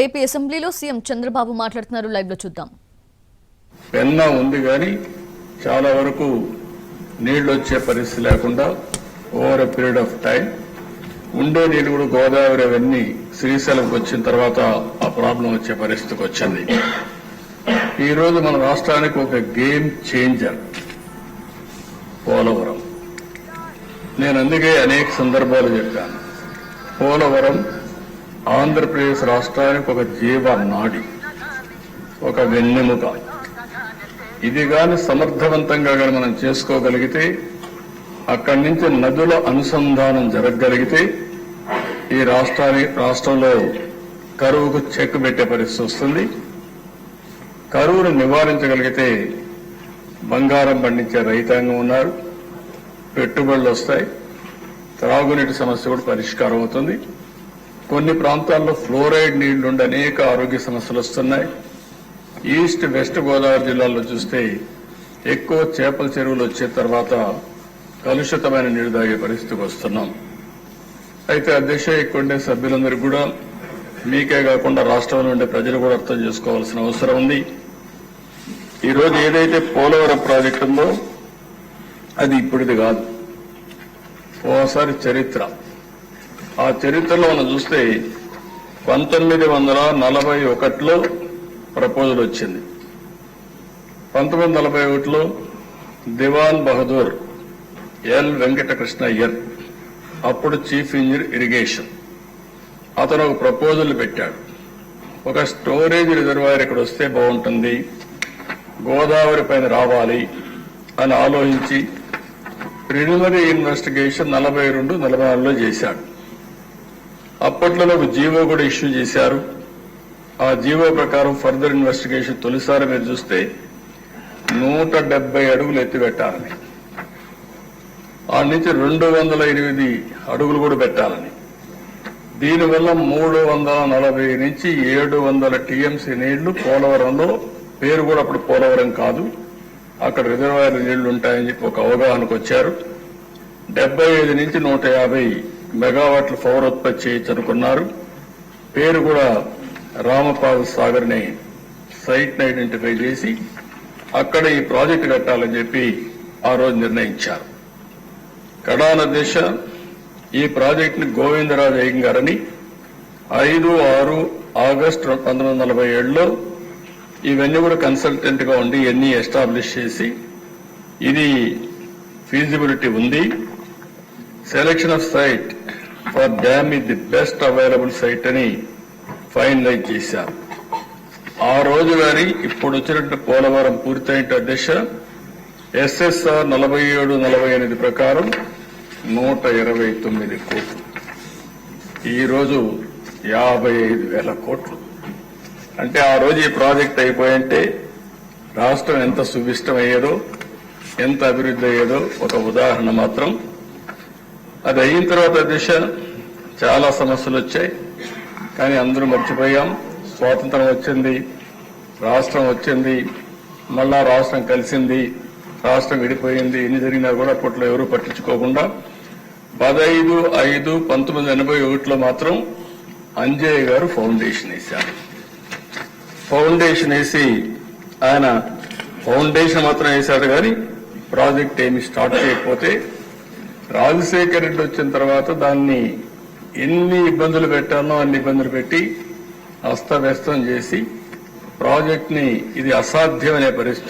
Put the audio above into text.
AP అసెంబ్లీలో CM Chandrababu మాట్లాడుతున్నారు. Live లో చూద్దాం. పెన్నా ఉంది కానీ చాలా వరకు నీళ్లు వచ్చే పరిస్థితి లేకుండా over a period of time ఉండే నీళ్లు కూడా గోదావరి అవన్నీ శ్రీశైలంకి వచ్చిన తర్వాత ఆ ప్రాబ్లం వచ్చే పరిస్థితికి వచ్చింది. ఈ రోజు మన రాష్ట్రానికి ఒక గేమ్ చేంజర్ పోలవరం. నేను అందుకే అనేక సందర్భాలు చెప్పాను. పోలవరం ఆంధ్రప్రదేశ్ రాష్ట్రానికి ఒక జీవనాడి, ఒక వెన్నెముక. ఇది గాని సమర్థవంతంగా గాని మనం చేసుకోగలిగితే, అక్కడి నుంచి నదుల అనుసంధానం జరగగలిగితే ఈ రాష్ట్రంలో కరువుకు చెక్ పెట్టే పరిస్థితి వస్తుంది. కరువును నివారించగలిగితే బంగారం పండించే రైతాంగం ఉన్నారు, పెట్టుబడులు వస్తాయి, త్రాగునీటి సమస్య కూడా పరిష్కారం అవుతుంది. కొన్ని ప్రాంతాల్లో ఫ్లోరైడ్ నీళ్లుండి అనేక ఆరోగ్య సమస్యలు వస్తున్నాయి. ఈస్ట్ వెస్ట్ గోదావరి జిల్లాల్లో చూస్తే ఎక్కువ చేపల చెరువులు వచ్చే తర్వాత కలుషితమైన నీళ్లు తాగే పరిస్థితికి వస్తున్నాం. అయితే అధ్యక్ష, ఇక్కడ సభ్యులందరికీ కూడా, మీకే కాకుండా రాష్ట్రంలో ఉండే ప్రజలు కూడా అర్థం చేసుకోవాల్సిన అవసరం ఉంది. ఈరోజు ఏదైతే పోలవరం ప్రాజెక్టు ఉందో అది ఇప్పుడుది కాదు, ఓసారి చరిత్ర. ఆ చరిత్రలో మనం చూస్తే 1941లో ప్రపోజల్ వచ్చింది. 1941లో దివాన్ బహదూర్ ఎల్ వెంకటకృష్ణయ్యర్, అప్పుడు చీఫ్ ఇంజనీర్ ఇరిగేషన్, అతను ఒక ప్రపోజల్ పెట్టాడు. ఒక స్టోరేజ్ రిజర్వాయర్ ఇక్కడ వస్తే బాగుంటుంది, గోదావరి పైన రావాలి అని ఆలోచించి ప్రిలిమినరీ ఇన్వెస్టిగేషన్ 42-44లో చేశాడు. అప్పట్లో ఒక జీవో కూడా ఇష్యూ చేశారు. ఆ జీవో ప్రకారం ఫర్దర్ ఇన్వెస్టిగేషన్ తొలిసారి మీరు చూస్తే 170 అడుగులు ఎత్తిపెట్టాలని, ఆ నుంచి 208 అడుగులు కూడా పెట్టాలని, దీనివల్ల 340 నుంచి 700 టీఎంసీ నీళ్లు పోలవరంలో, పేరు కూడా అప్పుడు పోలవరం కాదు, అక్కడ రిజర్వాయర్ నీళ్లు ఉంటాయని చెప్పి ఒక అవగాహనకు వచ్చారు. 75 నుంచి 150 మెగావాట్ల పవర్ ఉత్పత్తి చేయొచ్చనుకున్నారు. పేరు కూడా రామపాద సాగర్ ని సైట్ ని ఐడెంటిఫై చేసి అక్కడ ఈ ప్రాజెక్టు కట్టాలని చెప్పి ఆ రోజు నిర్ణయించారు. కడాన దిశ ఈ ప్రాజెక్ట్ ని గోవిందరాజు అయ్యంగారని 5-6 ఆగస్టు 1947లో ఇవన్నీ కూడా కన్సల్టెంట్ గా ఉండి ఇవన్నీ ఎస్టాబ్లిష్ చేసి ఇది ఫీజిబిలిటీ ఉంది, selection of site for dam is the best available site అని ఫైనలైజ్ చేశారు. ఆ రోజు గాని ఇప్పుడు వచ్చినట్టు పోలవరం పూర్తయిన దిశ ఎస్ఎస్ఆర్ 47-48 ప్రకారం 129 కోట్లు, ఈరోజు 55,000 కోట్లు. అంటే ఆ రోజు ఈ ప్రాజెక్ట్ అయిపోయింటే రాష్ట్రం ఎంత సువిష్టమయ్యేదో, ఎంత అభివృద్ధి అయ్యేదో ఒక ఉదాహరణ మాత్రం. అది అయిన తర్వాత దిశ చాలా సమస్యలు వచ్చాయి, కానీ అందరూ మర్చిపోయాం. స్వాతంత్రం వచ్చింది, రాష్ట్రం వచ్చింది, మళ్ళా రాష్ట్రం కలిసింది, రాష్ట్రం విడిపోయింది. ఎన్ని జరిగినా కూడా అప్పట్లో ఎవరూ పట్టించుకోకుండా 15/5/1981లో మాత్రం అంజయ్య గారు ఫౌండేషన్ వేశారు. ఫౌండేషన్ వేసి ఆయన ఫౌండేషన్ మాత్రం వేశాడు, కానీ ప్రాజెక్ట్ ఏమి స్టార్ట్ చేయకపోతే రాజశేఖర రెడ్డి వచ్చిన తర్వాత దాన్ని ఎన్ని ఇబ్బందులు పెట్టానో అన్ని ఇబ్బందులు పెట్టి అస్తవ్యస్తం చేసి ప్రాజెక్ట్ ని ఇది అసాధ్యమనే పరిస్థితి